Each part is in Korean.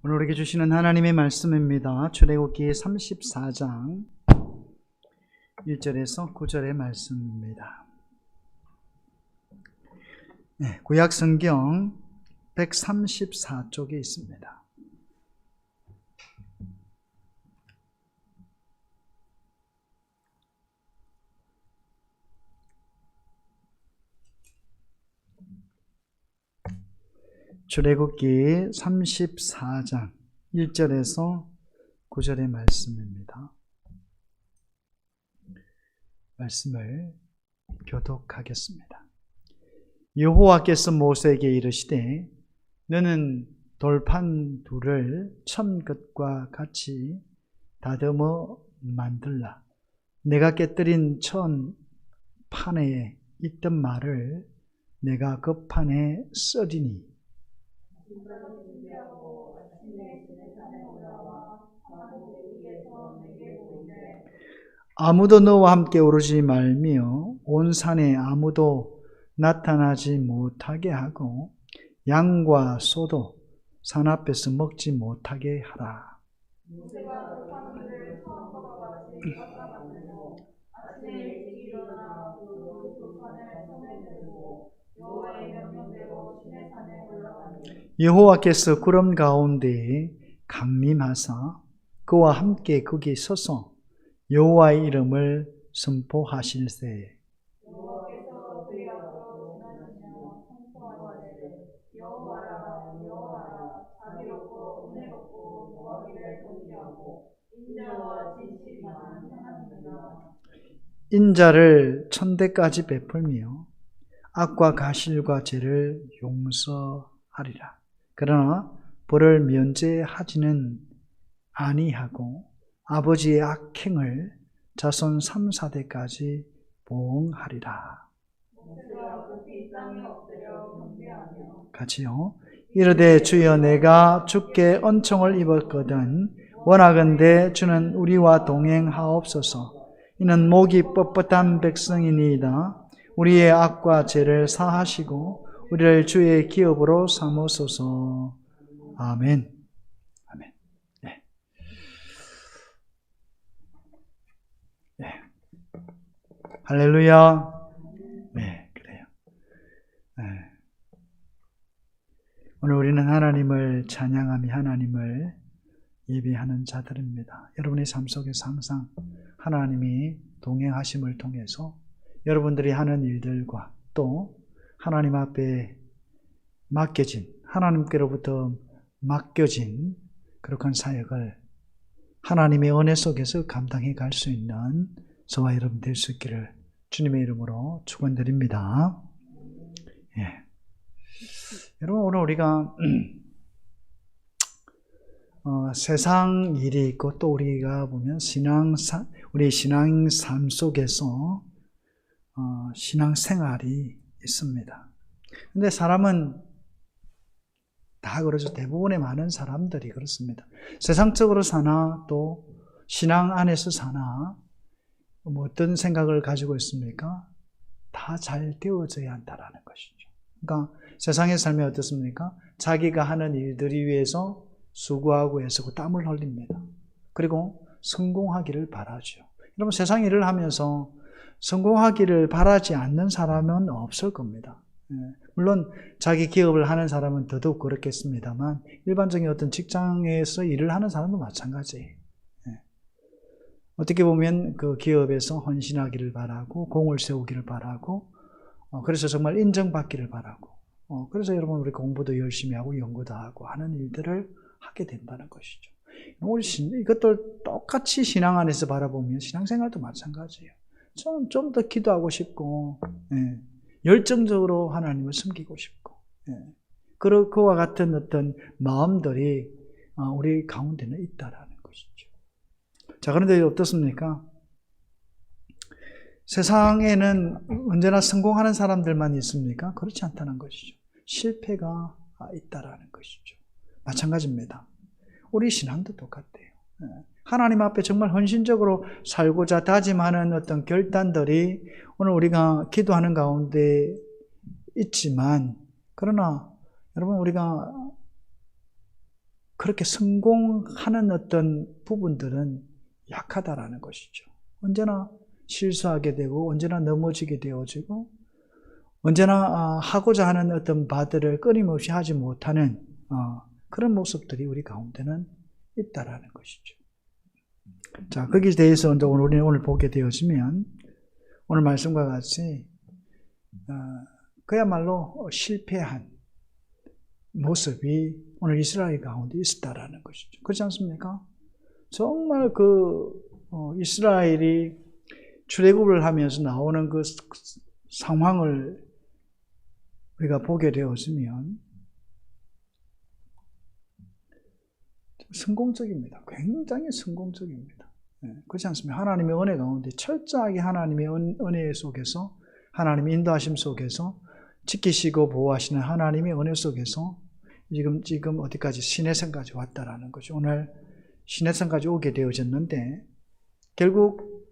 오늘 우리에게 주시는 하나님의 말씀입니다. 출애굽기 34장 1절에서 9절의 말씀입니다. 구약 성경 134쪽에 있습니다. 출애굽기 34장 1절에서 9절의 말씀입니다. 말씀을 교독하겠습니다. 여호와께서 모세에게 이르시되 너는 돌판 둘을 천것과 같이 다듬어 만들라. 내가 깨뜨린 천 판에 있던 말을 내가 그 판에 써리니 아무도 너와 함께 오르지 말며 온 산에 아무도 나타나지 못하게 하고 양과 소도 산 앞에서 먹지 못하게 하라. 여호와께서 구름 가운데에 강림하사 그와 함께 거기 서서 여호와의 이름을 선포하실세. 인자를 천대까지 베풀며 악과 가실과 죄를 용서하리라. 그러나 벌을 면제하지는 아니하고 아버지의 악행을 자손 3, 4대까지 보응하리라. 같이요. 이르되 주여 내가 주께 은총을 입었거든 원하건대 주는 우리와 동행하옵소서. 이는 목이 뻣뻣한 백성이니이다. 우리의 악과 죄를 사하시고 우리를 주의 기업으로 삼으소서. 아멘. 아멘. 네. 네. 할렐루야. 네, 그래요. 네. 오늘 우리는 하나님을 찬양하며 하나님을 예배하는 자들입니다. 여러분의 삶 속에서 항상 하나님이 동행하심을 통해서 여러분들이 하는 일들과 또 하나님 앞에 맡겨진, 하나님께로부터 맡겨진 그러한 사역을 하나님의 은혜 속에서 감당해 갈 수 있는 저와 여러분 될 수 있기를 주님의 이름으로 축원드립니다. 예. 여러분 오늘 우리가 세상 일이 있고 또 우리가 보면 우리 신앙 삶 속에서 신앙 생활이 있습니다. 근데 사람은 다 그러죠. 대부분의 많은 사람들이 그렇습니다. 세상적으로 사나 또 신앙 안에서 사나 뭐 어떤 생각을 가지고 있습니까? 다 잘 되어져야 한다라는 것이죠. 그러니까 세상의 삶이 어떻습니까? 자기가 하는 일들이 위해서 수고하고 애쓰고 땀을 흘립니다. 그리고 성공하기를 바라죠. 여러분 세상 일을 하면서 성공하기를 바라지 않는 사람은 없을 겁니다. 물론 자기 기업을 하는 사람은 더더욱 그렇겠습니다만 일반적인 어떤 직장에서 일을 하는 사람도 마찬가지예요. 어떻게 보면 그 기업에서 헌신하기를 바라고 공을 세우기를 바라고 그래서 정말 인정받기를 바라고 그래서 여러분 우리 공부도 열심히 하고 연구도 하고 하는 일들을 하게 된다는 것이죠. 우리 이것들 똑같이 신앙 안에서 바라보면 신앙생활도 마찬가지예요. 좀 더 기도하고 싶고 열정적으로 하나님을 섬기고 싶고 그와 같은 어떤 마음들이 우리 가운데는 있다라는 것이죠. 자, 그런데 어떻습니까? 세상에는 언제나 성공하는 사람들만 있습니까? 그렇지 않다는 것이죠. 실패가 있다라는 것이죠. 마찬가지입니다. 우리 신앙도 똑같아요. 하나님 앞에 정말 헌신적으로 살고자 다짐하는 어떤 결단들이 오늘 우리가 기도하는 가운데 있지만, 그러나 여러분 우리가 그렇게 성공하는 어떤 부분들은 약하다라는 것이죠. 언제나 실수하게 되고 언제나 넘어지게 되어지고 언제나 하고자 하는 어떤 바들을 끊임없이 하지 못하는 그런 모습들이 우리 가운데는 있다라는 것이죠. 자, 거기에 대해서 우리는 오늘 보게 되어지면 오늘 말씀과 같이 그야말로 실패한 모습이 오늘 이스라엘 가운데 있었다라는 것이죠. 그렇지 않습니까? 정말 이스라엘이 출애굽을 하면서 나오는 그 상황을 우리가 보게 되었으면 성공적입니다. 굉장히 성공적입니다. 그렇지 않습니까? 하나님의 은혜 가운데 철저하게 하나님의 은혜 속에서 하나님의 인도하심 속에서 지키시고 보호하시는 하나님의 은혜 속에서 지금 어디까지 시내산까지 왔다라는 거죠. 오늘 시내산까지 오게 되어졌는데 결국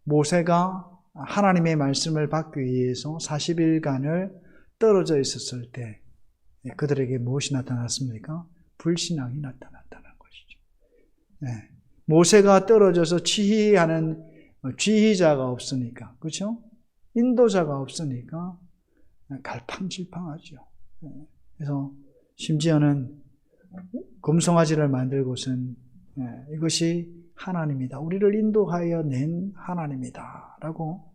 모세가 하나님의 말씀을 받기 위해서 40일간을 떨어져 있었을 때 그들에게 무엇이 나타났습니까? 불신앙이 나타났다는 것이죠. 모세가 떨어져서 지휘하는 지휘자가 없으니까, 그렇죠? 인도자가 없으니까 갈팡질팡하죠. 그래서 심지어는 금송아지를 만들고선 이것이 하나님이다. 우리를 인도하여 낸 하나님이다. 라고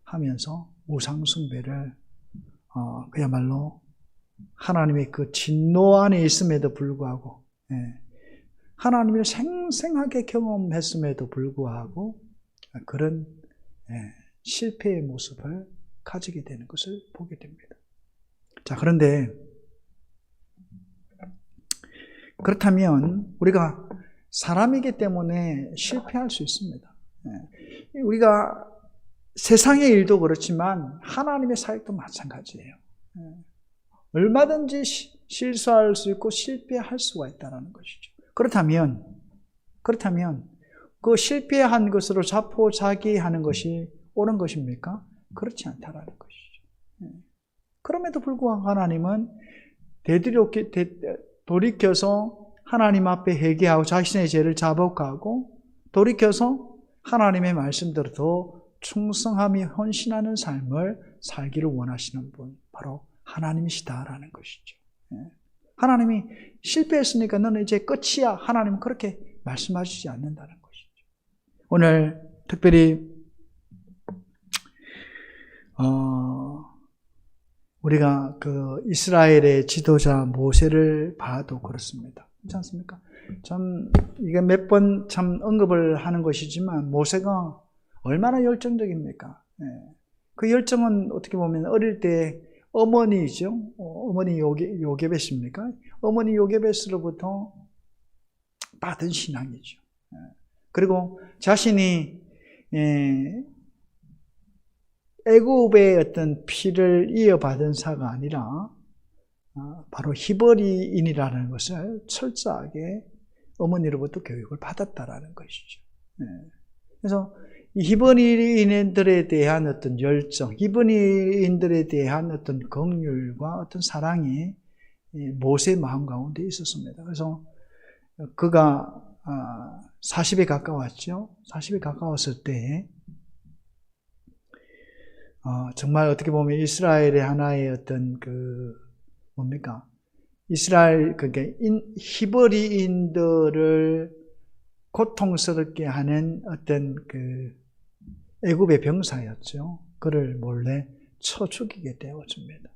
하면서 우상숭배를 그야말로 하나님의 그 진노 안에 있음에도 불구하고 하나님을 생생하게 경험했음에도 불구하고 그런 실패의 모습을 가지게 되는 것을 보게 됩니다. 자, 그런데 그렇다면 우리가 사람이기 때문에 실패할 수 있습니다. 우리가 세상의 일도 그렇지만 하나님의 사역도 마찬가지예요. 얼마든지 실수할 수 있고 실패할 수가 있다는 것이죠. 그렇다면 그 실패한 것으로 자포자기하는 것이 옳은 것입니까? 그렇지 않다라는 것이죠. 그럼에도 불구하고 하나님은 돌이켜서 하나님 앞에 회개하고 자신의 죄를 자복하고 돌이켜서 하나님의 말씀대로 더 충성함이 헌신하는 삶을 살기를 원하시는 분, 바로 하나님이시다라는 것이죠. 하나님이 실패했으니까 너는 이제 끝이야. 하나님은 그렇게 말씀하시지 않는다는 것이죠. 오늘 특별히 우리가 그 이스라엘의 지도자 모세를 봐도 그렇습니다. 그렇지 않습니까? 참 이게 몇 번 참 언급을 하는 것이지만 모세가 얼마나 열정적입니까? 그 열정은 어떻게 보면 어릴 때 어머니죠. 어머니 요게벳입니까? 어머니 요게벳으로부터 받은 신앙이죠. 그리고 자신이 애굽의 어떤 피를 이어받은 사가 아니라 바로 히브리인이라는 것을 철저하게 어머니로부터 교육을 받았다라는 것이죠. 그래서 이 히브리인들에 대한 어떤 열정, 히브리인들에 대한 어떤 긍휼과 어떤 사랑이 모세의 마음 가운데 있었습니다. 그래서 그가 40에 가까웠죠. 40에 가까웠을 때 정말 어떻게 보면 이스라엘의 하나의 어떤 이스라엘, 히브리인들을 고통스럽게 하는 어떤 애굽의 병사였죠. 그를 몰래 쳐 죽이게 되어집니다.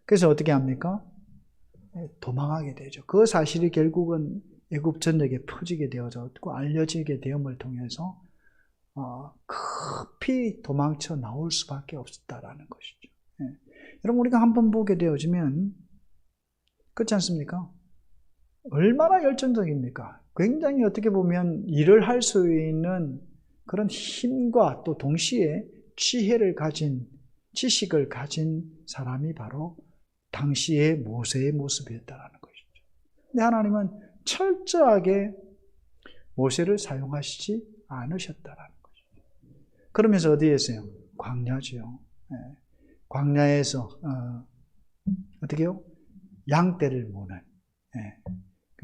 그래서 어떻게 합니까? 도망하게 되죠. 그 사실이 결국은 애굽 전역에 퍼지게 되어졌고 알려지게 되음을 통해서 급히 도망쳐 나올 수밖에 없었다라는 것이죠. 여러분, 우리가 한번 보게 되어지면 그렇지 않습니까? 얼마나 열정적입니까? 굉장히 어떻게 보면 일을 할 수 있는 그런 힘과 또 동시에 지혜를 가진, 지식을 가진 사람이 바로 당시의 모세의 모습이었다라는 것이죠. 근데 하나님은 철저하게 모세를 사용하시지 않으셨다라는 것이죠. 그러면서 어디에 있어요? 광야죠. 광야에서 어떻게요? 양떼를 모는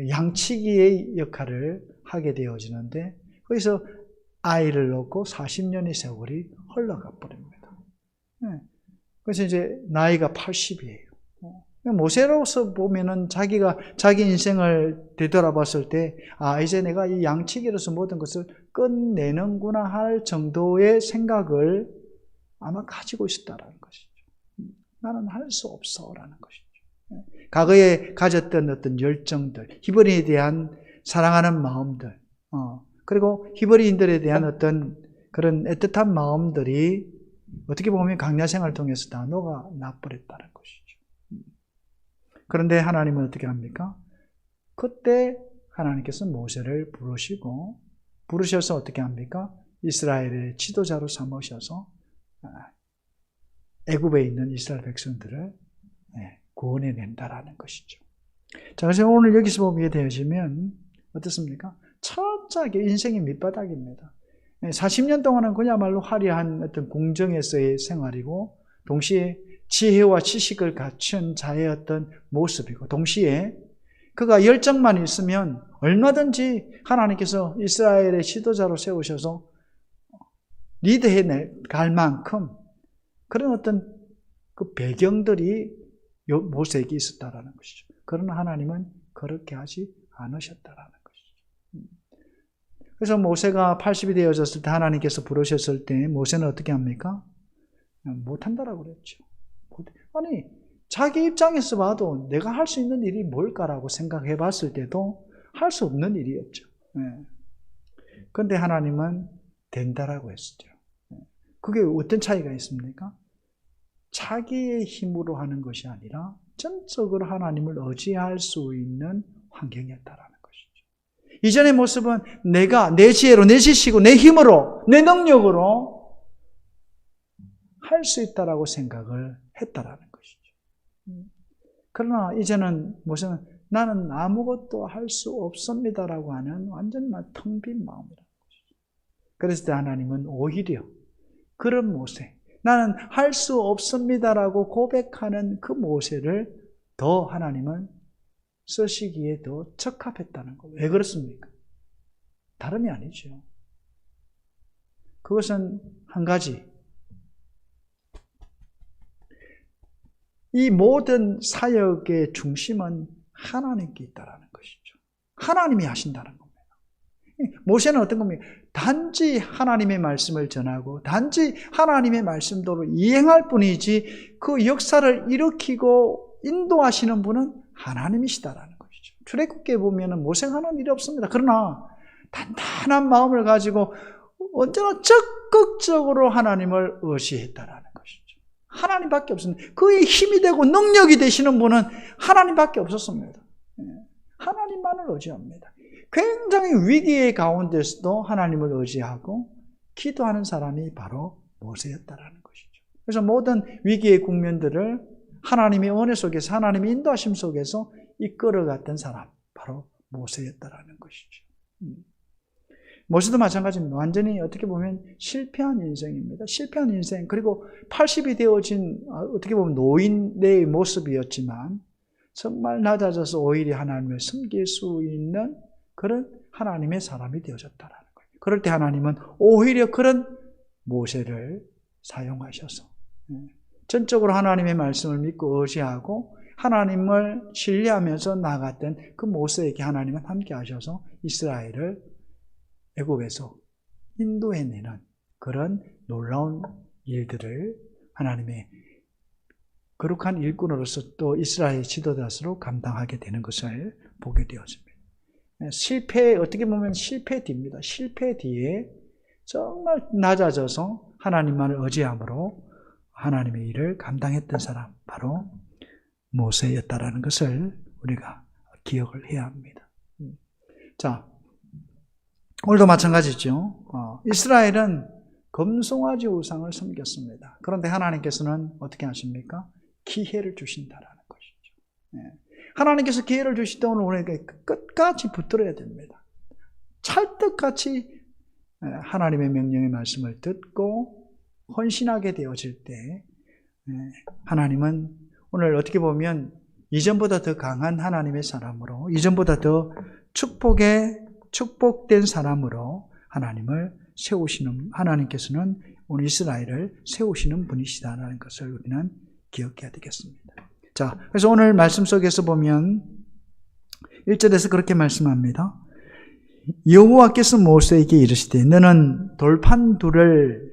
양치기의 역할을 하게 되어지는데 거기서 아이를 놓고 40년의 세월이 흘러가 버립니다. 그래서 이제 나이가 80이에요. 모세로서 보면은 자기가 자기 인생을 되돌아봤을 때, 이제 내가 이 양치기로서 모든 것을 끝내는구나 할 정도의 생각을 아마 가지고 있었다라는 것이죠. 나는 할 수 없어라는 것이죠. 과거에 가졌던 어떤 열정들, 히브리인에 대한 사랑하는 마음들, 그리고 히브리인들에 대한 어떤 그런 애틋한 마음들이 어떻게 보면 광야 생활을 통해서 다 녹아나 버렸다는 것이죠. 그런데 하나님은 어떻게 합니까? 그때 하나님께서 모세를 부르셔서 어떻게 합니까? 이스라엘의 지도자로 삼으셔서 애굽에 있는 이스라엘 백성들을 구원해낸다라는 것이죠. 자, 그래서 오늘 여기서 보게 되어지면 어떻습니까? 철저하게 인생의 밑바닥입니다. 40년 동안은 그야말로 화려한 어떤 궁정에서의 생활이고, 동시에 지혜와 지식을 갖춘 자의 어떤 모습이고, 동시에 그가 열정만 있으면 얼마든지 하나님께서 이스라엘의 지도자로 세우셔서 리드해 갈 만큼 그런 어떤 그 배경들이 모세에게 있었다라는 것이죠. 그러나 하나님은 그렇게 하지 않으셨다라는 것이죠. 그래서 모세가 80이 되어졌을 때 하나님께서 부르셨을 때 모세는 어떻게 합니까? 못한다라고 그랬죠. 아니, 자기 입장에서 봐도 내가 할 수 있는 일이 뭘까라고 생각해 봤을 때도 할 수 없는 일이었죠. 그런데 하나님은 된다라고 했었죠. 그게 어떤 차이가 있습니까? 자기의 힘으로 하는 것이 아니라 전적으로 하나님을 의지할 수 있는 환경이었다라는 것이죠. 이전의 모습은 내가 내 지혜로, 내 지식으로, 내 힘으로, 내 능력으로 할 수 있다라고 생각을 했다라는 것이죠. 그러나 이제는 무슨 나는 아무것도 할 수 없습니다라고 하는 완전 텅 빈 마음이라는 것이죠. 그랬을 때 하나님은 오히려 그런 모세, 나는 할 수 없습니다라고 고백하는 그 모세를 더 하나님은 쓰시기에 더 적합했다는 거예요. 왜 그렇습니까? 다름이 아니죠. 그것은 한 가지, 이 모든 사역의 중심은 하나님께 있다는 것이죠. 하나님이 하신다는 겁니다. 모세는 어떤 겁니까? 단지 하나님의 말씀을 전하고 단지 하나님의 말씀대로 이행할 뿐이지 그 역사를 일으키고 인도하시는 분은 하나님이시다라는 것이죠. 출애굽기에 보면 모세가 하는 일이 없습니다. 그러나 단단한 마음을 가지고 언제나 적극적으로 하나님을 의지했다라는 것이죠. 하나님밖에 없습니다. 그의 힘이 되고 능력이 되시는 분은 하나님밖에 없었습니다. 하나님만을 의지합니다. 굉장히 위기의 가운데서도 하나님을 의지하고 기도하는 사람이 바로 모세였다라는 것이죠. 그래서 모든 위기의 국면들을 하나님의 은혜 속에서, 하나님의 인도하심 속에서 이끌어갔던 사람, 바로 모세였다라는 것이죠. 모세도 마찬가지입니다. 완전히 어떻게 보면 실패한 인생입니다. 실패한 인생, 그리고 80이 되어진 어떻게 보면 노인의 모습이었지만 정말 낮아져서 오히려 하나님을 섬길 수 있는 그런 하나님의 사람이 되어졌다라는 거예요. 그럴 때 하나님은 오히려 그런 모세를 사용하셔서 전적으로 하나님의 말씀을 믿고 의지하고 하나님을 신뢰하면서 나아갔던 그 모세에게 하나님은 함께 하셔서 이스라엘을 애굽에서 인도해내는 그런 놀라운 일들을 하나님의 거룩한 일꾼으로서 또 이스라엘 지도자로 감당하게 되는 것을 보게 되었습니다. 실패, 어떻게 보면 실패 뒤입니다. 실패 뒤에 정말 낮아져서 하나님만을 의지함으로 하나님의 일을 감당했던 사람, 바로 모세였다라는 것을 우리가 기억을 해야 합니다. 자, 오늘도 마찬가지죠. 이스라엘은 금송아지 우상을 섬겼습니다. 그런데 하나님께서는 어떻게 하십니까? 기회를 주신다라는 것이죠. 하나님께서 기회를 주실 때 오늘 우리가 끝까지 붙들어야 됩니다. 찰떡같이 하나님의 명령의 말씀을 듣고 헌신하게 되어질 때 하나님은 오늘 어떻게 보면 이전보다 더 강한 하나님의 사람으로, 이전보다 더 축복된 사람으로 하나님을 세우시는, 하나님께서는 오늘 이스라엘을 세우시는 분이시다라는 것을 우리는 기억해야 되겠습니다. 자, 그래서 오늘 말씀 속에서 보면 1절에서 그렇게 말씀합니다. 여호와께서 모세에게 이르시되 너는 돌판 둘을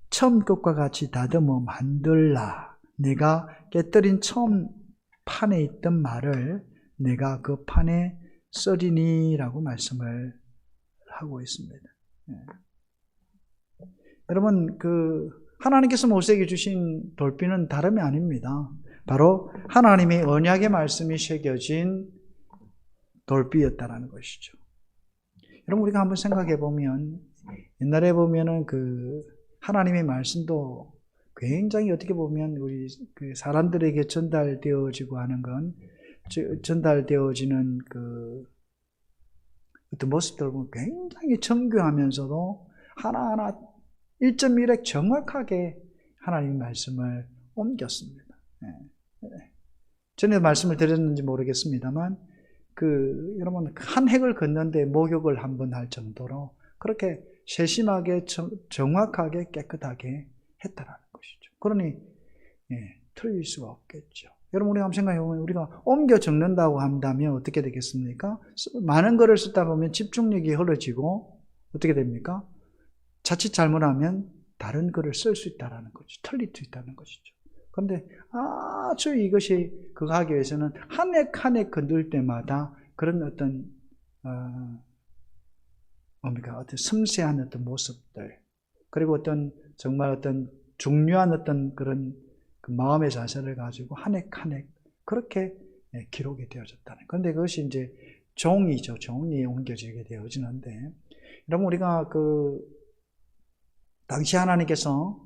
처음 것과 같이 다듬어 만들라. 내가 깨뜨린 처음 판에 있던 말을 내가 그 판에 써리니라고 말씀을 하고 있습니다. 여러분, 하나님께서 모세에게 주신 돌비는 다름이 아닙니다. 바로 하나님의 언약의 말씀이 새겨진 돌비였다라는 것이죠. 여러분, 우리가 한번 생각해 보면, 옛날에 보면은 하나님의 말씀도 굉장히 어떻게 보면 우리 사람들에게 전달되어지고 하는 건, 전달되어지는 어떤 모습들을 보면 굉장히 정교하면서도 하나하나 1.1획 정확하게 하나님의 말씀을 옮겼습니다. 전에 말씀을 드렸는지 모르겠습니다만, 여러분, 한 획을 걷는데 목욕을 한번 할 정도로 그렇게 세심하게, 정확하게, 깨끗하게 했다라는 것이죠. 그러니, 틀릴 수가 없겠죠. 여러분, 우리가 한번 생각해 보면, 우리가 옮겨 적는다고 한다면 어떻게 되겠습니까? 많은 글을 쓰다 보면 집중력이 흐려지고, 어떻게 됩니까? 자칫 잘못하면 다른 글을 쓸 수 있다는 거죠. 틀릴 수 있다는 것이죠. 그런데 아주 이것이 그거 하기 위해서는 한 획 한 획 건들 때마다 그런 어떤 어떤 섬세한 어떤 모습들, 그리고 정말 어떤 중요한 어떤 그런 마음의 자세를 가지고 한 획 한 획 그렇게 기록이 되어졌다는. 그런데 그것이 이제 종이죠. 종이에 옮겨지게 되어지는데, 여러분, 우리가 당시 하나님께서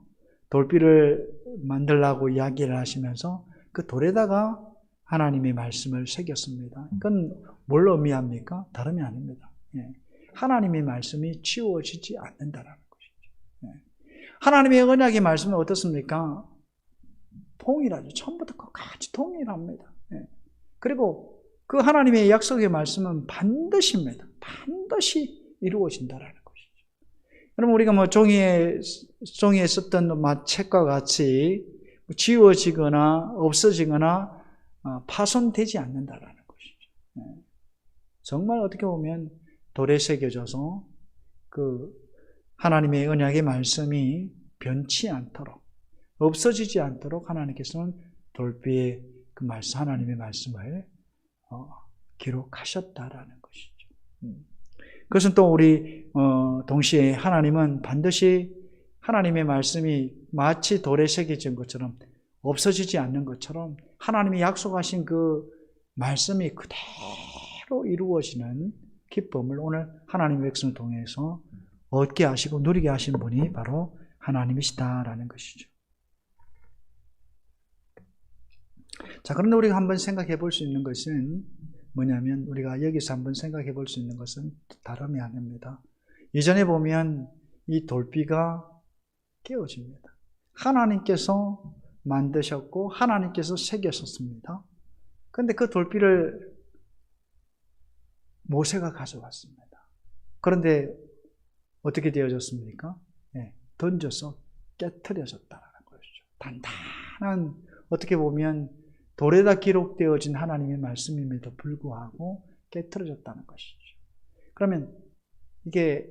돌비를 만들라고 이야기를 하시면서 그 돌에다가 하나님의 말씀을 새겼습니다. 그건 뭘 의미합니까? 다름이 아닙니다. 하나님의 말씀이 치워지지 않는다라는 것이죠. 하나님의 언약의 말씀은 어떻습니까? 동일하죠. 처음부터 끝까지 동일합니다. 그리고 그 하나님의 약속의 말씀은 반드시입니다. 반드시 이루어진다라는 것이죠. 여러분, 우리가 종이에 썼던 책과 같이 지워지거나 없어지거나 파손되지 않는다라는 것이죠. 정말 어떻게 보면 돌에 새겨져서 하나님의 언약의 말씀이 변치 않도록, 없어지지 않도록 하나님께서는 돌비에 하나님의 말씀을 기록하셨다라는 것이죠. 그것은 또 우리 동시에 하나님은 반드시 하나님의 말씀이 마치 돌에 새겨진 것처럼 없어지지 않는 것처럼 하나님이 약속하신 그 말씀이 그대로 이루어지는 기쁨을 오늘 하나님의 백성을 통해서 얻게 하시고 누리게 하신 분이 바로 하나님이시다라는 것이죠. 자, 그런데 우리가 한번 생각해 볼 수 있는 것은 뭐냐면, 우리가 여기서 한번 생각해 볼 수 있는 것은 다름이 아닙니다. 이전에 보면 이 돌비가 깨어집니다. 하나님께서 만드셨고 하나님께서 새겼었습니다. 그런데 그 돌비를 모세가 가져왔습니다. 그런데 어떻게 되어졌습니까? 던져서 깨트려졌다는 것이죠. 단단한, 어떻게 보면 돌에다 기록되어진 하나님의 말씀임에도 불구하고 깨트려졌다는 것이죠. 그러면 이게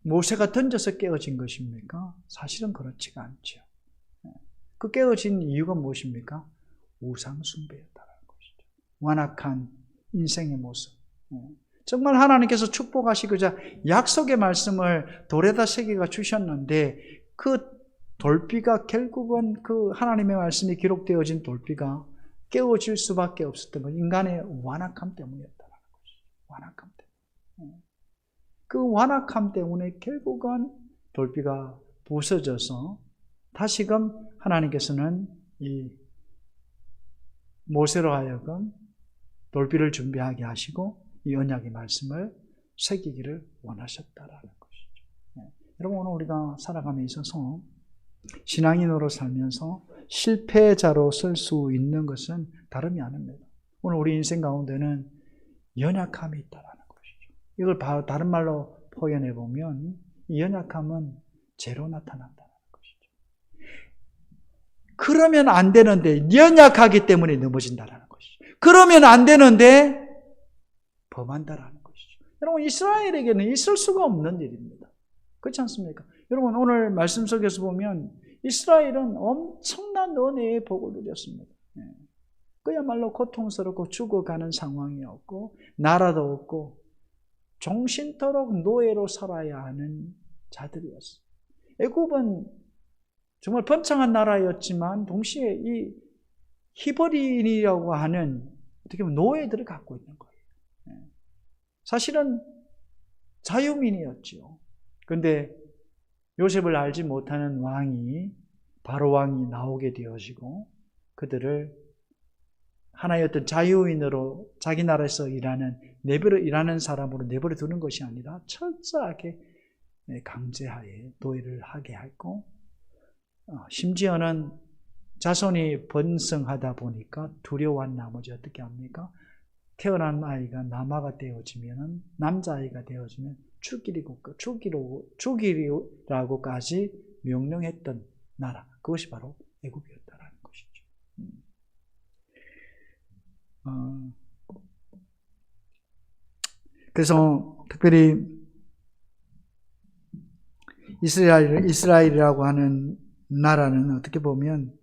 모세가 던져서 깨어진 것입니까? 사실은 그렇지가 않죠. 그 깨어진 이유가 무엇입니까? 우상 숭배였다는 것이죠. 완악한 인생의 모습. 정말 하나님께서 축복하시고자 약속의 말씀을 돌에다 새기가 주셨는데, 그 돌비가 결국은 그 하나님의 말씀이 기록되어진 돌비가 깨어질 수밖에 없었던 건 인간의 완악함 때문이었다는 것이죠. 완악함 때문에. 그 완악함 때문에 결국은 돌비가 부서져서 다시금 하나님께서는 이 모세로 하여금 돌비를 준비하게 하시고 이 언약의 말씀을 새기기를 원하셨다라는 것이죠. 여러분, 오늘 우리가 살아감에 있어서 신앙인으로 살면서 실패자로 쓸 수 있는 것은 다름이 아닙니다. 오늘 우리 인생 가운데는 연약함이 있다라는 것이죠. 이걸 다른 말로 표현해 보면 이 연약함은 죄로 나타난다는 것이죠. 그러면 안 되는데 연약하기 때문에 넘어진다라는 것이죠. 그러면 안 되는데 범한다라는 것이죠. 여러분, 이스라엘에게는 있을 수가 없는 일입니다. 그렇지 않습니까? 여러분, 오늘 말씀 속에서 보면 이스라엘은 엄청난 은혜의 복을 누렸습니다. 그야말로 고통스럽고 죽어가는 상황이었고 나라도 없고 종신토록 노예로 살아야 하는 자들이었어요. 애굽은 정말 번창한 나라였지만 동시에 이 히브리인이라고 하는 어떻게 보면 노예들을 갖고 있는 거예요. 사실은 자유민이었죠. 그런데 요셉을 알지 못하는 왕이 바로 왕이 나오게 되어지고 그들을 하나의 어떤 자유인으로 자기 나라에서 일하는 사람으로 내버려 두는 것이 아니라 철저하게 강제하에 노예를 하게 했고, 심지어는 자손이 번성하다 보니까 두려워한 나머지 어떻게 합니까? 태어난 아이가 남아가 되어지면, 남자아이가 되어지면 죽이라고까지 명령했던 나라, 그것이 바로 애굽이었다라는 것이죠. 그래서 특별히 이스라엘이라고 하는 나라는 어떻게 보면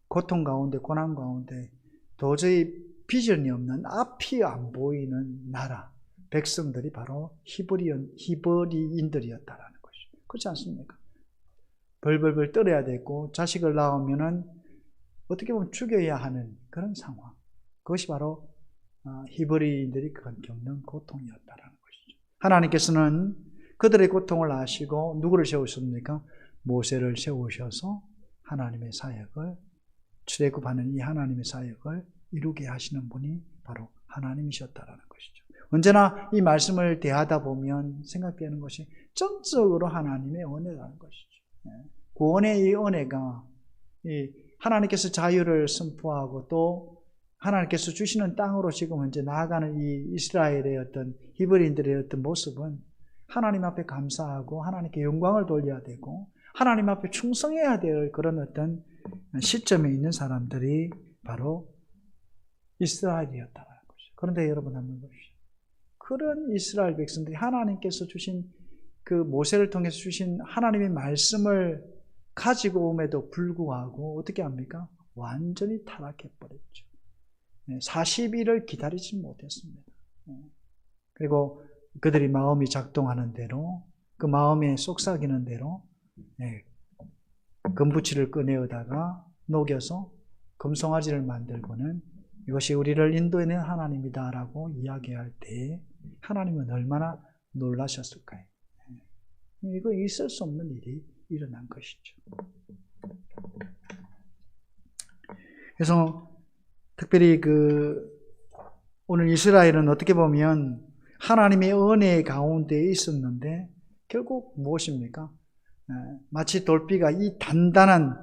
고통 가운데, 고난 가운데 도저히 비전이 없는 앞이 안 보이는 나라, 백성들이 바로 히브리인들이었다라는 것이죠. 그렇지 않습니까? 벌벌벌 떨어야 되고 자식을 낳으면은 어떻게 보면 죽여야 하는 그런 상황. 그것이 바로 히브리인들이 겪는 고통이었다라는 것이죠. 하나님께서는 그들의 고통을 아시고 누구를 세우셨습니까? 모세를 세우셔서 하나님의 사역을, 출애굽하는 이 하나님의 사역을 이루게 하시는 분이 바로 하나님이셨다라는 것이죠. 언제나 이 말씀을 대하다 보면 생각되는 것이 전적으로 하나님의 은혜라는 것이죠. 구원의 이 은혜가 하나님께서 자유를 선포하고 또 하나님께서 주시는 땅으로 지금 현재 나아가는 이 이스라엘의 어떤 히브리인들의 어떤 모습은 하나님 앞에 감사하고 하나님께 영광을 돌려야 되고 하나님 앞에 충성해야 될 그런 어떤 시점에 있는 사람들이 바로 이스라엘이었다는 것이죠. 그런데 여러분 한번 보십시오. 그런 이스라엘 백성들이 하나님께서 주신 그 모세를 통해서 주신 하나님의 말씀을 가지고 옴에도 불구하고 어떻게 합니까? 완전히 타락해버렸죠. 40일을 기다리지 못했습니다. 그리고 그들이 마음이 작동하는 대로, 그 마음에 속삭이는 대로 금부치를 꺼내어다가 녹여서 금송아지를 만들고는 이것이 우리를 인도해낸 하나님이다라고 이야기할 때 하나님은 얼마나 놀라셨을까요? 이거 있을 수 없는 일이 일어난 것이죠. 그래서 특별히 오늘 이스라엘은 어떻게 보면 하나님의 은혜 가운데 있었는데 결국 무엇입니까? 마치 돌비가 이 단단한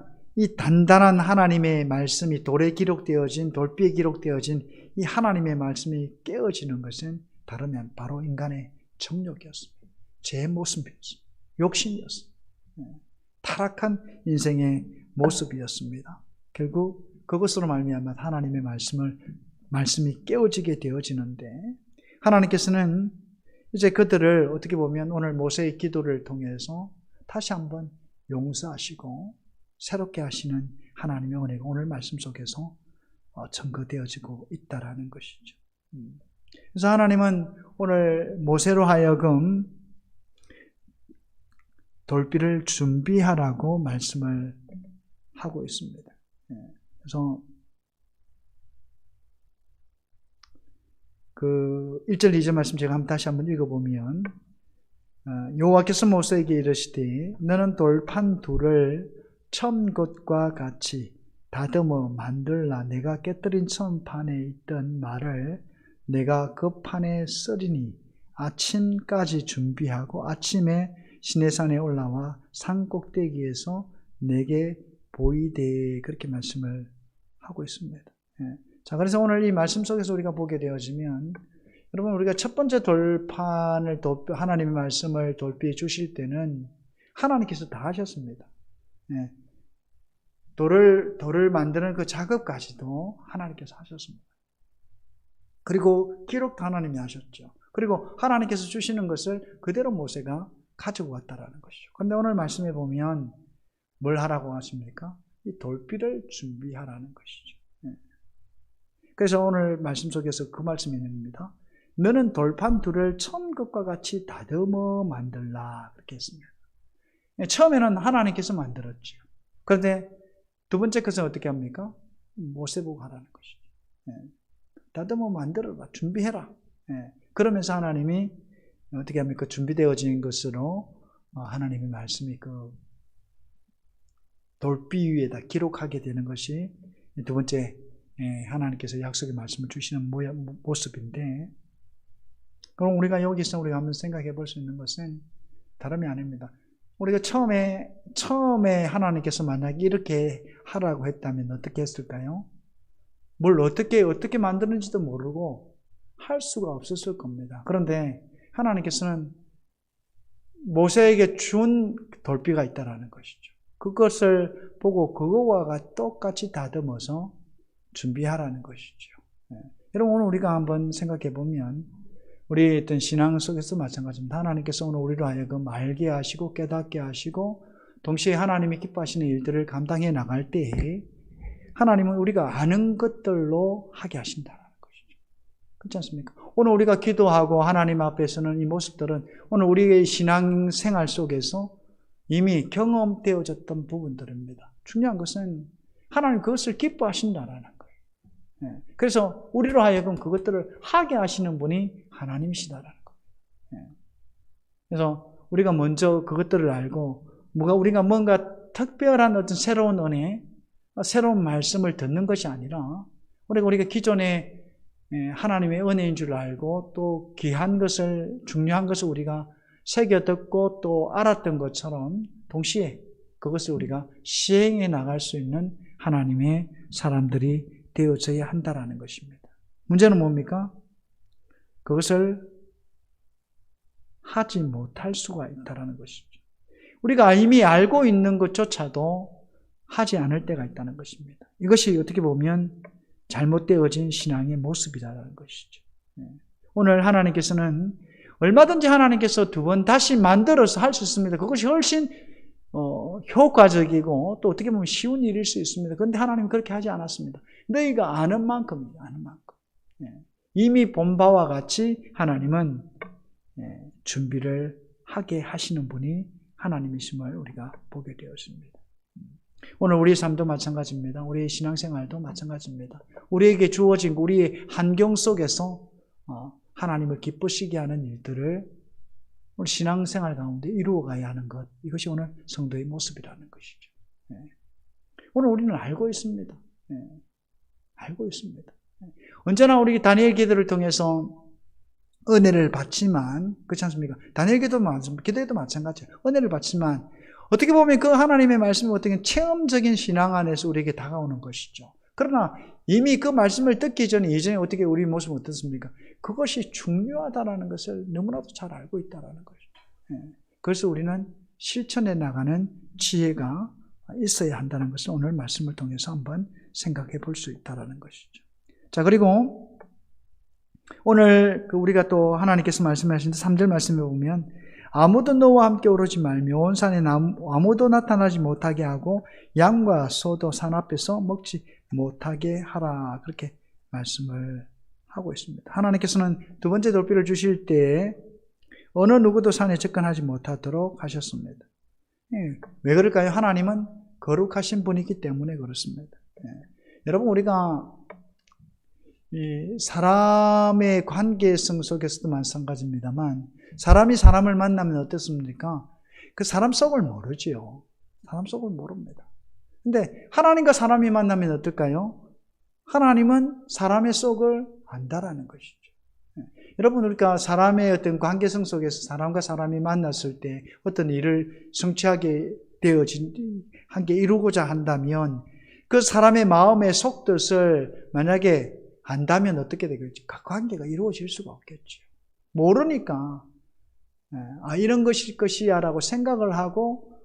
하나님의 말씀이 돌에 기록되어진, 돌비에 기록되어진 이 하나님의 말씀이 깨어지는 것은 다르면 바로 인간의 정욕이었습니다. 제 모습이었습니다. 욕심이었습니다. 타락한 인생의 모습이었습니다. 결국 그것으로 말미암아 하나님의 말씀이 깨어지게 되어지는데 하나님께서는 이제 그들을 어떻게 보면 오늘 모세의 기도를 통해서 다시 한번 용서하시고 새롭게 하시는 하나님의 은혜가 오늘 말씀 속에서 증거되어지고 있다라는 것이죠. 그래서 하나님은 오늘 모세로 하여금 돌비를 준비하라고 말씀을 하고 있습니다. 그래서 1절, 2절 말씀 제가 다시 한번 읽어보면 여호와께서 모세에게 이르시되 너는 돌판 둘을 처음 것과 같이 다듬어 만들라. 내가 깨뜨린 처음 판에 있던 말을 내가 그 판에 쓰리니 아침까지 준비하고 아침에 시내산에 올라와 산 꼭대기에서 내게 보이되 그렇게 말씀을 하고 있습니다. 자, 그래서 오늘 이 말씀 속에서 우리가 보게 되어지면 여러분 우리가 첫 번째 돌판을 하나님의 말씀을 돌피해 주실 때는 하나님께서 다 하셨습니다. 돌을 만드는 그 작업까지도 하나님께서 하셨습니다. 그리고 기록도 하나님이 하셨죠. 그리고 하나님께서 주시는 것을 그대로 모세가 가지고 왔다라는 것이죠. 그런데 오늘 말씀에 보면 뭘 하라고 하십니까? 이 돌비를 준비하라는 것이죠. 그래서 오늘 말씀 속에서 그 말씀이 있습니다. 너는 돌판 둘을 처음 것과 같이 다듬어 만들라 그렇게 했습니다. 처음에는 하나님께서 만들었죠. 그런데 두 번째 것은 어떻게 합니까? 모세 보고 하라는 것이죠. 다듬어 만들어라, 준비해라. 그러면서 하나님이 어떻게 합니까? 준비되어진 것으로 하나님의 말씀이 그 돌비 위에다 기록하게 되는 것이 두 번째 하나님께서 약속의 말씀을 주시는 모습인데, 그럼 우리가 여기서 우리가 한번 생각해 볼 수 있는 것은 다름이 아닙니다. 우리가 처음에 하나님께서 만약에 이렇게 하라고 했다면 어떻게 했을까요? 뭘 어떻게 만드는지도 모르고 할 수가 없었을 겁니다. 그런데 하나님께서는 모세에게 준 돌비가 있다라는 것이죠. 그것을 보고 그거와 똑같이 다듬어서 준비하라는 것이죠. 여러분 오늘 우리가 한번 생각해 보면 우리 어떤 신앙 속에서 마찬가지입니다. 하나님께서 오늘 우리로 하여금 알게 하시고 깨닫게 하시고 동시에 하나님이 기뻐하시는 일들을 감당해 나갈 때에 하나님은 우리가 아는 것들로 하게 하신다는 것이죠. 그렇지 않습니까? 오늘 우리가 기도하고 하나님 앞에서는 이 모습들은 오늘 우리의 신앙 생활 속에서 이미 경험되어졌던 부분들입니다. 중요한 것은 하나님 그것을 기뻐하신다는 거예요. 그래서 우리로 하여금 그것들을 하게 하시는 분이 하나님이시다라는 거예요. 그래서 우리가 먼저 그것들을 알고 우리가 뭔가 특별한 어떤 새로운 은혜, 새로운 말씀을 듣는 것이 아니라 우리가 기존에 하나님의 은혜인 줄 알고 또 귀한 것을, 중요한 것을 우리가 새겨 듣고 또 알았던 것처럼 동시에 그것을 우리가 시행해 나갈 수 있는 하나님의 사람들이 되어져야 한다라는 것입니다. 문제는 뭡니까? 그것을 하지 못할 수가 있다라는 것이죠. 우리가 이미 알고 있는 것조차도 하지 않을 때가 있다는 것입니다. 이것이 어떻게 보면 잘못되어진 신앙의 모습이라는 것이죠. 오늘 하나님께서는 얼마든지 하나님께서 두 번 다시 만들어서 할 수 있습니다. 그것이 훨씬 효과적이고 또 어떻게 보면 쉬운 일일 수 있습니다. 그런데 하나님은 그렇게 하지 않았습니다. 너희가 아는 만큼입니다. 아는 만큼. 이미 본 바와 같이 하나님은 준비를 하게 하시는 분이 하나님이심을 우리가 보게 되었습니다. 오늘 우리의 삶도 마찬가지입니다. 우리의 신앙생활도 마찬가지입니다. 우리에게 주어진 우리의 환경 속에서 하나님을 기쁘시게 하는 일들을 우리 신앙생활 가운데 이루어가야 하는 것, 이것이 오늘 성도의 모습이라는 것이죠. 오늘 우리는 알고 있습니다. 알고 있습니다. 언제나 우리 다니엘 기도를 통해서 은혜를 받지만, 그렇지 않습니까? 다니엘 기도에도 마찬가지예요. 은혜를 받지만 어떻게 보면 그 하나님의 말씀이 어떻게 체험적인 신앙 안에서 우리에게 다가오는 것이죠. 그러나 이미 그 말씀을 듣기 전에 이전에 어떻게 우리 모습은 어떻습니까? 그것이 중요하다는 것을 너무나도 잘 알고 있다는 것이죠. 그래서 우리는 실천해 나가는 지혜가 있어야 한다는 것을 오늘 말씀을 통해서 한번 생각해 볼 수 있다는 것이죠. 자, 그리고 오늘 우리가 또 하나님께서 말씀하신 3절 말씀에 보면 아무도 너와 함께 오르지 말며 온 산에 아무도 나타나지 못하게 하고 양과 소도 산 앞에서 먹지 못하게 하라, 그렇게 말씀을 하고 있습니다. 하나님께서는 두 번째 돌비를 주실 때 어느 누구도 산에 접근하지 못하도록 하셨습니다. 왜 그럴까요? 하나님은 거룩하신 분이기 때문에 그렇습니다. 여러분 우리가 이 사람의 관계성 속에서도 마찬가지입니다만 사람이 사람을 만나면 어떻습니까? 그 사람 속을 모르지요. 사람 속을 모릅니다. 근데 하나님과 사람이 만나면 어떨까요? 하나님은 사람의 속을 안다라는 것이죠. 여러분 우리가 사람의 어떤 관계성 속에서 사람과 사람이 만났을 때 어떤 일을 성취하게 함께 이루고자 한다면 그 사람의 마음의 속뜻을 만약에 안다면 어떻게 되겠지? 그 관계가 이루어질 수가 없겠죠. 모르니까 이런 것일 것이야 라고 생각을 하고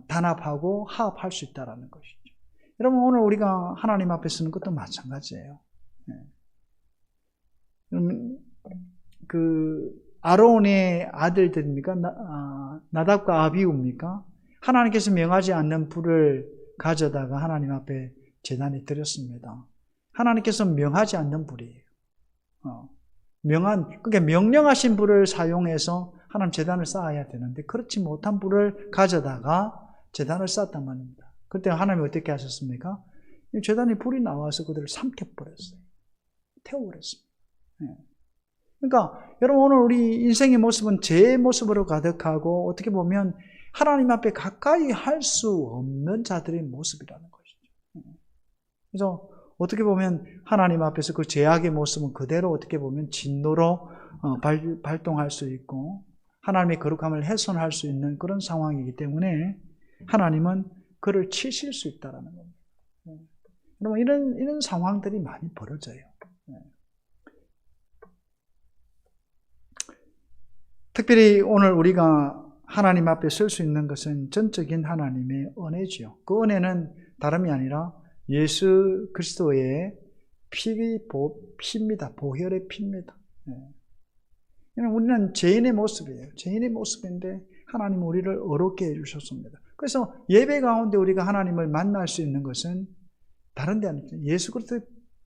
단합하고 화합할 수 있다는 것이죠. 여러분, 오늘 우리가 하나님 앞에 서는 것도 마찬가지예요. 아론의 아들들입니까? 나답과 아비우입니까? 하나님께서 명하지 않는 불을 가져다가 하나님 앞에 제단에 드렸습니다. 하나님께서 명하지 않는 불이에요. 그러니까 명령하신 불을 사용해서 하나님 제단을 쌓아야 되는데 그렇지 못한 불을 가져다가 제단을 쌓았단 말입니다. 그때 하나님이 어떻게 하셨습니까? 제단에 불이 나와서 그들을 삼켜버렸어요. 태워버렸습니다. 그러니까 여러분, 오늘 우리 인생의 모습은 죄의 모습으로 가득하고 어떻게 보면 하나님 앞에 가까이 할 수 없는 자들의 모습이라는 것이죠. 그래서 어떻게 보면 하나님 앞에서 그 죄악의 모습은 그대로 어떻게 보면 진노로 발동할 수 있고 하나님의 거룩함을 훼손할 수 있는 그런 상황이기 때문에 하나님은 그를 치실 수 있다는 겁니다. 여러분, 이런 상황들이 많이 벌어져요. 특별히 오늘 우리가 하나님 앞에 설 수 있는 것은 전적인 하나님의 은혜지요. 그 은혜는 다름이 아니라 예수 그리스도의 피입니다. 보혈의 피입니다. 우리는 죄인의 모습이에요. 죄인의 모습인데 하나님은 우리를 어렵게 해주셨습니다. 그래서 예배 가운데 우리가 하나님을 만날 수 있는 것은 다른 데 아니죠. 예수 그리스도의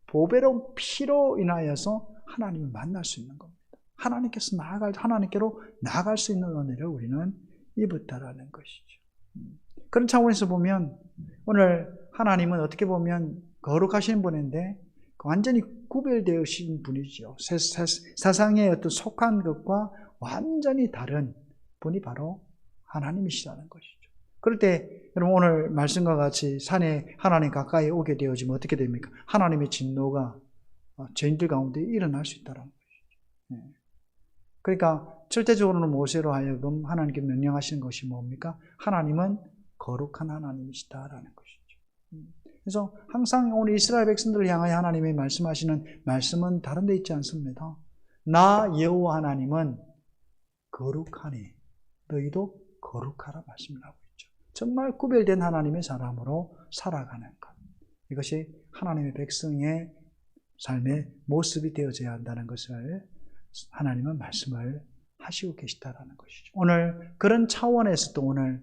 보배로운 피로 인하여서 하나님을 만날 수 있는 겁니다. 하나님께로 나아갈 수 있는 은혜를 우리는 입었다라는 것이죠. 그런 차원에서 보면 오늘 하나님은 어떻게 보면 거룩하신 분인데 완전히 구별되으신 분이죠. 세상의 어떤 속한 것과 완전히 다른 분이 바로 하나님이시라는 것이죠. 그럴 때 여러분, 오늘 말씀과 같이 산에 하나님 가까이 오게 되어지면 어떻게 됩니까? 하나님의 진노가 죄인들 가운데 일어날 수 있다는 것이죠. 그러니까 절대적으로는 모세로 하여금 하나님께 명령하시는 것이 뭡니까? 하나님은 거룩한 하나님이시다라는 것이죠. 그래서 항상 오늘 이스라엘 백성들을 향하여 하나님이 말씀하시는 말씀은 다른 데 있지 않습니다. 나 여호와 하나님은 거룩하니 너희도 거룩하라 말씀을 하고 있죠. 정말 구별된 하나님의 사람으로 살아가는 것, 이것이 하나님의 백성의 삶의 모습이 되어져야 한다는 것을 하나님은 말씀을 하시고 계시다라는 것이죠. 오늘 그런 차원에서도 오늘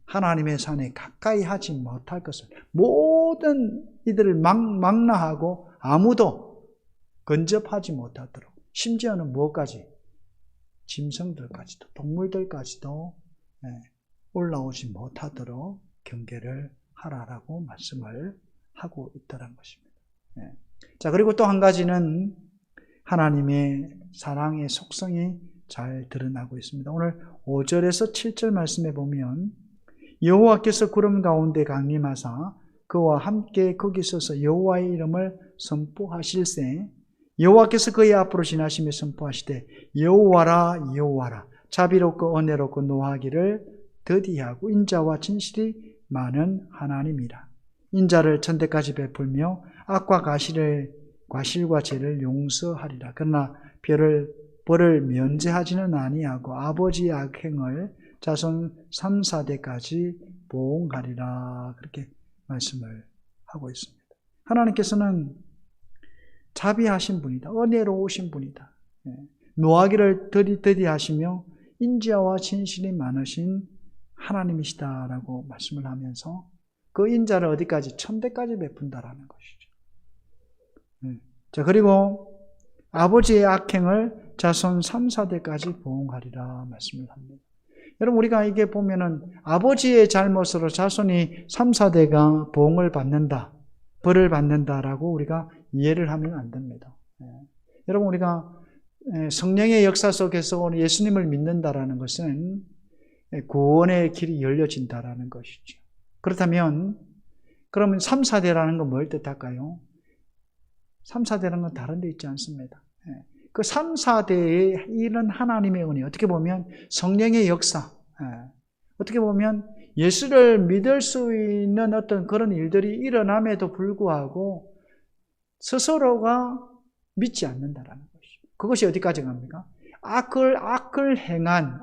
하나님의 산에 가까이 하지 못할 것을 모든 이들을 망라하고 아무도 근접하지 못하도록, 심지어는 무엇까지? 짐승들까지도, 동물들까지도 올라오지 못하도록 경계를 하라라고 말씀을 하고 있다는 것입니다. 자, 그리고 또 한 가지는 하나님의 사랑의 속성이 잘 드러나고 있습니다. 오늘 5절에서 7절 말씀에 보면 여호와께서 구름 가운데 강림하사 그와 함께 거기 서서 여호와의 이름을 선포하실세 여호와께서 그의 앞으로 지나시며 선포하시되 여호와라 여호와라 자비롭고 은혜롭고 노하기를 더디하고 인자와 진실이 많은 하나님이라. 인자를 천대까지 베풀며 악과 과실과 죄를 용서하리라. 그러나 벌을 면제하지는 아니하고 아버지의 악행을 자손 3, 4대까지 보응하리라. 그렇게 말씀을 하고 있습니다. 하나님께서는 자비하신 분이다. 은혜로우신 분이다. 노하기를 더디하시며 인자와 진실이 많으신 하나님이시다라고 말씀을 하면서 그 인자를 어디까지? 천대까지 베푼다라는 것이죠. 자, 그리고 아버지의 악행을 자손 3, 4대까지 보응하리라 말씀을 합니다. 여러분, 우리가 이게 보면은 아버지의 잘못으로 자손이 3, 4대가 보응을 받는다, 벌을 받는다라고 우리가 이해를 하면 안 됩니다. 여러분, 우리가 성령의 역사 속에서 예수님을 믿는다라는 것은 구원의 길이 열려진다라는 것이죠. 그렇다면 그러면 3, 4대라는 건 뭘 뜻할까요? 3, 4대라는 건 다른 데 있지 않습니다. 그 3, 4대에 이런 하나님의 은혜, 어떻게 보면 성령의 역사, 어떻게 보면 예수를 믿을 수 있는 어떤 그런 일들이 일어남에도 불구하고 스스로가 믿지 않는다라는 것이죠. 그것이 어디까지 갑니까? 악을 행한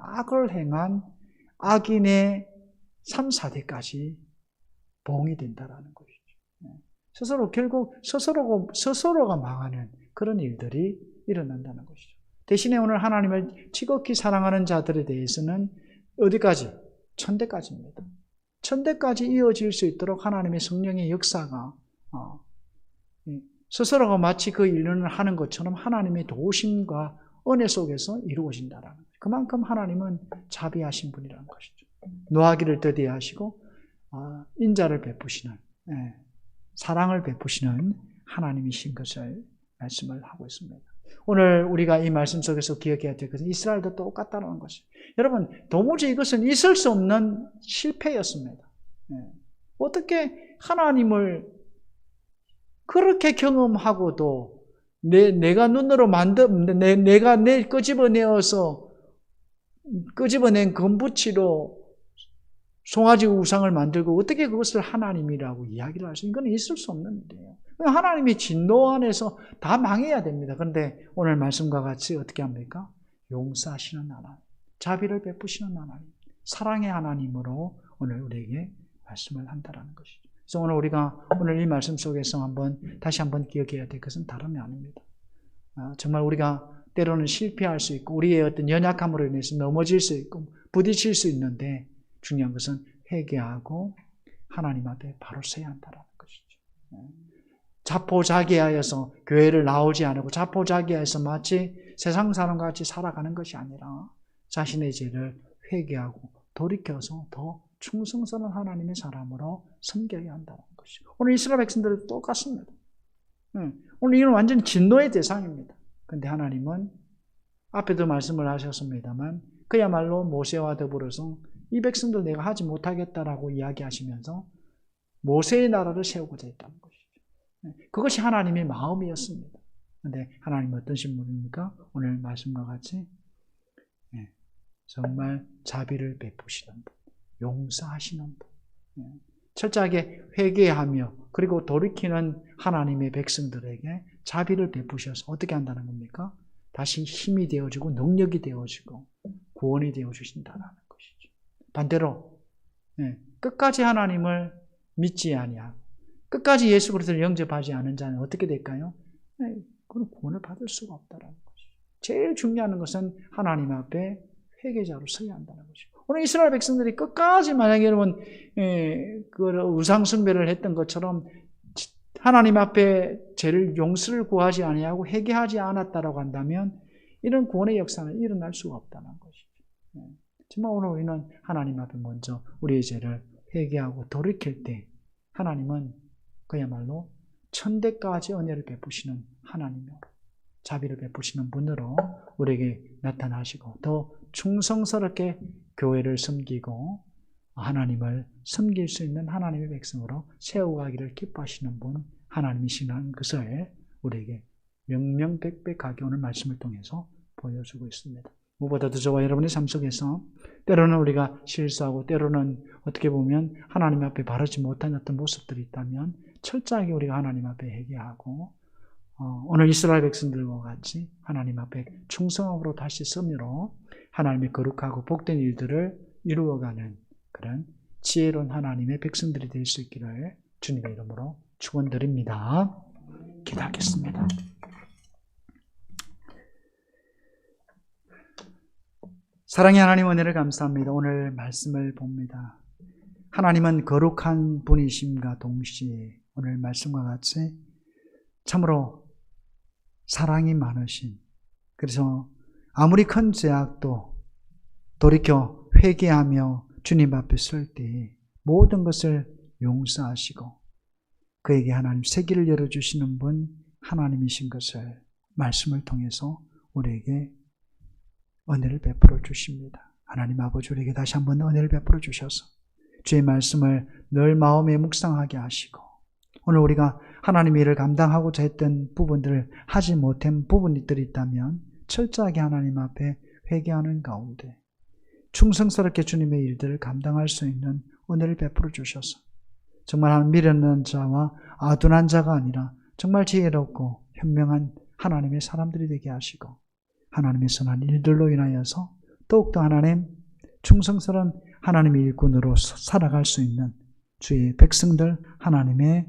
악인의 3, 4대까지 봉이 된다라는 것이죠. 결국 스스로가 망하는 그런 일들이 일어난다는 것이죠. 대신에 오늘 하나님을 지극히 사랑하는 자들에 대해서는 어디까지? 천대까지입니다. 천대까지 이어질 수 있도록 하나님의 성령의 역사가 스스로가 마치 그 일을 하는 것처럼 하나님의 도우심과 은혜 속에서 이루어진다라는 거죠. 그만큼 하나님은 자비하신 분이라는 것이죠. 노하기를 더디하시고 인자를 베푸시는, 사랑을 베푸시는 하나님이신 것을 말씀을 하고 있습니다. 오늘 우리가 이 말씀 속에서 기억해야 될 것은 이스라엘도 똑같다는 것이죠. 여러분, 도무지 이것은 있을 수 없는 실패였습니다. 어떻게 하나님을 그렇게 경험하고도 내가 눈으로 내가 끄집어낸 금붙이로 송아지 우상을 만들고 어떻게 그것을 하나님이라고 이야기를 할 수 있는 건 있을 수 없는 일이에요. 하나님의 진노 안에서 다 망해야 됩니다. 그런데 오늘 말씀과 같이 어떻게 합니까? 용서하시는 하나님, 자비를 베푸시는 하나님, 사랑의 하나님으로 오늘 우리에게 말씀을 한다는 것이죠. 그래서 오늘 이 말씀 속에서 다시 한번 기억해야 될 것은 다름이 아닙니다. 정말 우리가 때로는 실패할 수 있고 우리의 어떤 연약함으로 인해서 넘어질 수 있고 부딪힐 수 있는데 중요한 것은 회개하고 하나님 앞에 바로 서야 한다는 것이죠. 자포자기하여서 교회를 나오지 않고 자포자기하여서 마치 세상 사람과 같이 살아가는 것이 아니라 자신의 죄를 회개하고 돌이켜서 더 충성스러운 하나님의 사람으로 섬겨야 한다는 것이죠. 오늘 이스라엘 백성들도 똑같습니다. 오늘 이건 완전 진노의 대상입니다. 그런데 하나님은 앞에도 말씀을 하셨습니다만 그야말로 모세와 더불어서 이 백성들 내가 하지 못하겠다라고 이야기하시면서 모세의 나라를 세우고자 했다는 것이죠. 그것이 하나님의 마음이었습니다. 그런데 하나님은 어떠신 분입니까? 오늘 말씀과 같이 정말 자비를 베푸시는 분, 용서하시는 분, 철저하게 회개하며 그리고 돌이키는 하나님의 백성들에게 자비를 베푸셔서 어떻게 한다는 겁니까? 다시 힘이 되어지고 능력이 되어지고 구원이 되어주신다는 것이죠. 반대로 끝까지 하나님을 믿지 아니하고 끝까지 예수 그리스도를 영접하지 않은 자는 어떻게 될까요? 그건 구원을 받을 수가 없다는 것이죠. 제일 중요한 것은 하나님 앞에 회개자로 서야 한다는 것이죠. 오늘 이스라엘 백성들이 끝까지 만약에 여러분 우상 숭배를 했던 것처럼 하나님 앞에 죄를 용서를 구하지 아니하고 회개하지 않았다라고 한다면 이런 구원의 역사는 일어날 수가 없다는 것이죠. 정말 오늘 우리는 하나님 앞에 먼저 우리의 죄를 회개하고 돌이킬 때 하나님은 그야말로 천대까지 은혜를 베푸시는 하나님으로 자비를 베푸시는 분으로 우리에게 나타나시고 더 충성스럽게 교회를 섬기고 하나님을 섬길 수 있는 하나님의 백성으로 세워가기를 기뻐하시는 분 하나님이시라는 것을 우리에게 명명백백하게 오늘 말씀을 통해서 보여주고 있습니다. 무엇보다도 저와 여러분의 삶 속에서 때로는 우리가 실수하고 때로는 어떻게 보면 하나님 앞에 바르지 못한 어떤 모습들이 있다면 철저하게 우리가 하나님 앞에 회개하고 오늘 이스라엘 백성들과 같이 하나님 앞에 충성함으로 다시 섬으로 하나님의 거룩하고 복된 일들을 이루어가는 그런 지혜로운 하나님의 백성들이 될 수 있기를 주님의 이름으로 축원드립니다. 기도하겠습니다. 사랑의 하나님 은혜를 감사합니다. 오늘 말씀을 봅니다. 하나님은 거룩한 분이심과 동시에 오늘 말씀과 같이 참으로 사랑이 많으신, 그래서 아무리 큰 죄악도 돌이켜 회개하며 주님 앞에 설 때 모든 것을 용서하시고 그에게 하나님 세기를 열어주시는 분 하나님이신 것을 말씀을 통해서 우리에게 은혜를 베풀어 주십니다. 하나님 아버지 우리에게 다시 한번 은혜를 베풀어 주셔서 주의 말씀을 늘 마음에 묵상하게 하시고 오늘 우리가 하나님의 일을 감당하고자 했던 부분들을 하지 못한 부분들이 있다면 철저하게 하나님 앞에 회개하는 가운데 충성스럽게 주님의 일들을 감당할 수 있는 은혜를 베풀어 주셔서 정말 미련한 자와 아둔한 자가 아니라 정말 지혜롭고 현명한 하나님의 사람들이 되게 하시고 하나님의 선한 일들로 인하여서 더욱더 하나님 충성스러운 하나님의 일꾼으로 살아갈 수 있는 주의 백성들, 하나님의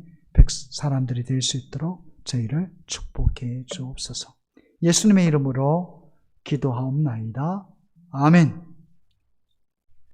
사람들이 될 수 있도록 저희를 축복해 주옵소서. 예수님의 이름으로 기도하옵나이다. 아멘.